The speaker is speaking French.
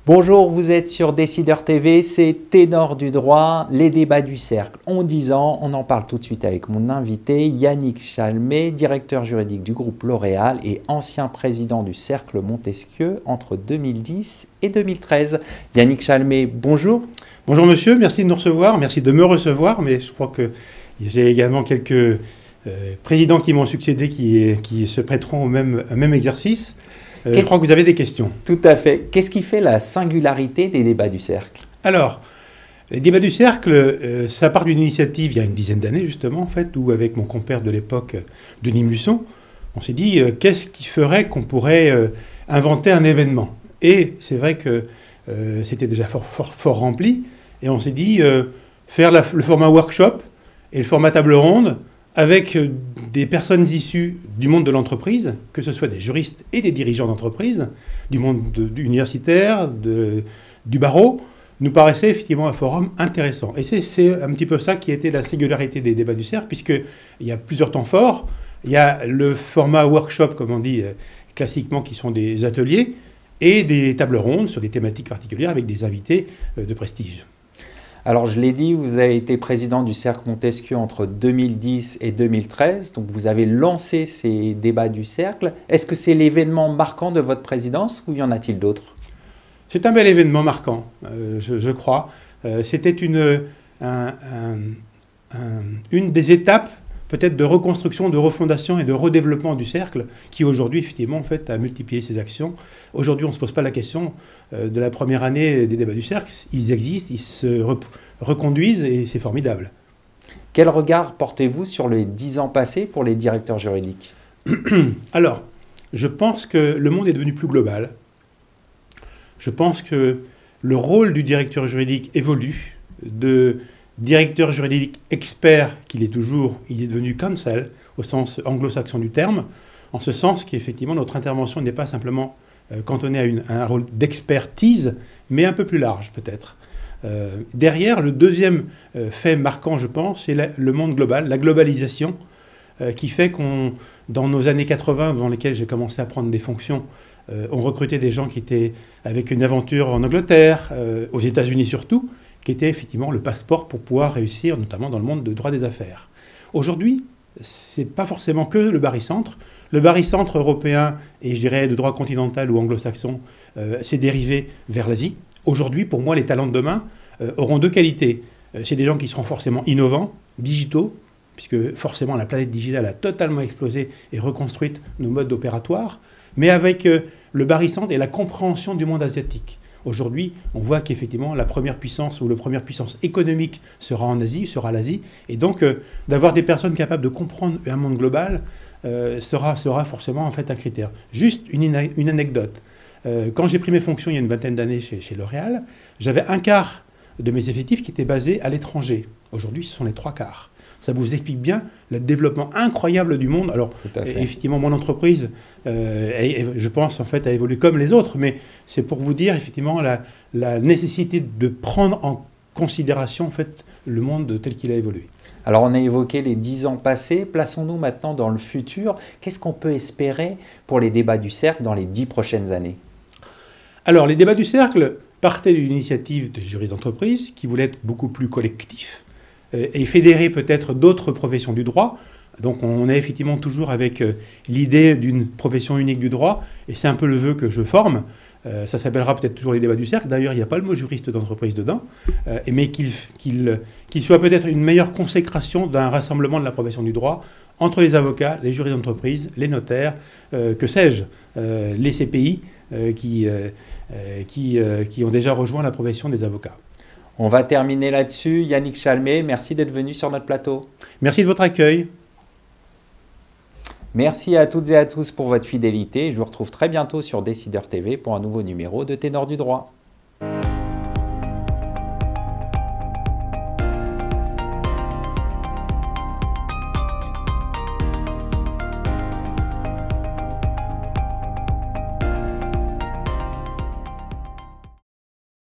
Bonjour, vous êtes sur Décideur TV, c'est Ténor du droit, les débats du cercle ont 10 ans. On en parle tout de suite avec mon invité Yannick Chalmé, directeur juridique du groupe L'Oréal et ancien président du Cercle Montesquieu entre 2010 et 2013. Yannick Chalmé, bonjour. Bonjour monsieur, merci de nous recevoir, merci de me recevoir, mais je crois que j'ai également quelques présidents qui m'ont succédé qui se prêteront au même exercice. Je crois que vous avez des questions. Tout à fait. Qu'est-ce qui fait la singularité des débats du cercle? Alors, les débats du cercle, ça part d'une initiative il y a une dizaine d'années justement, en fait, où avec mon compère de l'époque, Denis Musson, on s'est dit qu'est-ce qui ferait qu'on pourrait inventer un événement. Et c'est vrai que c'était déjà fort rempli, et on s'est dit faire le format workshop et le format table ronde, avec des personnes issues du monde de l'entreprise, que ce soit des juristes et des dirigeants d'entreprise, du monde universitaire, du barreau, nous paraissait effectivement un forum intéressant. Et c'est un petit peu ça qui était la singularité des débats du cercle, puisqu'il y a plusieurs temps forts. Il y a le format workshop, comme on dit classiquement, qui sont des ateliers, et des tables rondes sur des thématiques particulières avec des invités de prestige. Alors, je l'ai dit, vous avez été président du Cercle Montesquieu entre 2010 et 2013. Donc, vous avez lancé ces débats du Cercle. Est-ce que c'est l'événement marquant de votre présidence ou y en a-t-il d'autres? C'est un bel événement marquant, je crois. C'était une des étapes peut-être de reconstruction, de refondation et de redéveloppement du Cercle, qui aujourd'hui, effectivement, en fait, a multiplié ses actions. Aujourd'hui, on ne se pose pas la question de la première année des débats du Cercle. Ils existent, ils se reconduisent et c'est formidable. Quel regard portez-vous sur les 10 ans passés pour les directeurs juridiques? Alors, je pense que le monde est devenu plus global. Je pense que le rôle du directeur juridique évolue de directeur juridique expert qu'il est toujours, il est devenu counsel au sens anglo-saxon du terme, en ce sens qu'effectivement notre intervention n'est pas simplement cantonnée à un rôle d'expertise, mais un peu plus large peut-être. Derrière, le deuxième fait marquant, je pense, c'est le monde global, la globalisation, qui fait qu'on, dans nos années 80, dans lesquelles j'ai commencé à prendre des fonctions, on recrutait des gens qui étaient avec une aventure en Angleterre, aux États-Unis surtout, qui était effectivement le passeport pour pouvoir réussir, notamment dans le monde de droit des affaires. Aujourd'hui, ce n'est pas forcément que le barycentre. Le barycentre européen et je dirais de droit continental ou anglo-saxon s'est dérivé vers l'Asie. Aujourd'hui, pour moi, les talents de demain auront deux qualités. C'est des gens qui seront forcément innovants, digitaux, puisque forcément la planète digitale a totalement explosé et reconstruite nos modes opératoires, mais avec le barycentre et la compréhension du monde asiatique. Aujourd'hui, on voit qu'effectivement, la première puissance ou la première puissance économique sera en Asie, sera l'Asie. Et donc, d'avoir des personnes capables de comprendre un monde global sera forcément en fait un critère. Juste une anecdote. Quand j'ai pris mes fonctions il y a une vingtaine d'années chez L'Oréal, j'avais un quart de mes effectifs qui étaient basés à l'étranger. Aujourd'hui, ce sont les trois quarts. Ça vous explique bien le développement incroyable du monde. Alors, effectivement, mon entreprise, je pense, en fait, a évolué comme les autres, mais c'est pour vous dire, effectivement, la nécessité de prendre en considération, en fait, le monde tel qu'il a évolué. Alors, on a évoqué les 10 ans passés. Plaçons-nous maintenant dans le futur. Qu'est-ce qu'on peut espérer pour les débats du Cercle dans les 10 prochaines années? Alors, les débats du Cercle partaient d'une initiative de juristes d'entreprise qui voulait être beaucoup plus collectif et fédérer peut-être d'autres professions du droit. Donc on est effectivement toujours avec l'idée d'une profession unique du droit, et c'est un peu le vœu que je forme. Ça s'appellera peut-être toujours les débats du cercle. D'ailleurs, il n'y a pas le mot juriste d'entreprise dedans, mais qu'il soit peut-être une meilleure consécration d'un rassemblement de la profession du droit entre les avocats, les juristes d'entreprise, les notaires, que sais-je, les CPI qui ont déjà rejoint la profession des avocats. On va terminer là-dessus. Yannick Chalmé, merci d'être venu sur notre plateau. Merci de votre accueil. Merci à toutes et à tous pour votre fidélité. Je vous retrouve très bientôt sur Décideur TV pour un nouveau numéro de Ténor du droit.